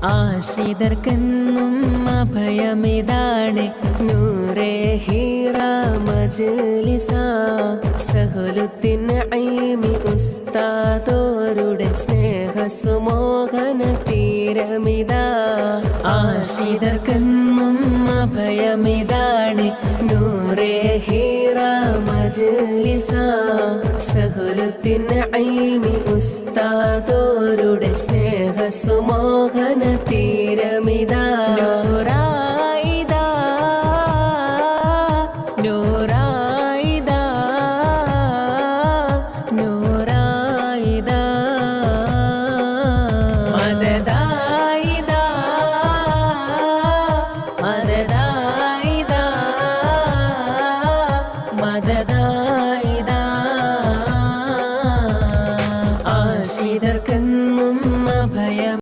ആശ്രിതർക്കെന്നും അഭയമിതാണ് നൂറേ ഹീറ മജ്ലിസ. സഹലുദ്ദീൻ ഐമി ഉസ്താദോരുടെ സ്നേഹസുമോഹന തീരമിതാ. ആശ്രിതർക്കെന്നും അഭയമിതാണ് നൂറേ ഹീറ മജ്ലിസ. സഹലുദ്ദീൻ ഐമി ഉസ്താദോരുടെ സ്നേഹസുമോ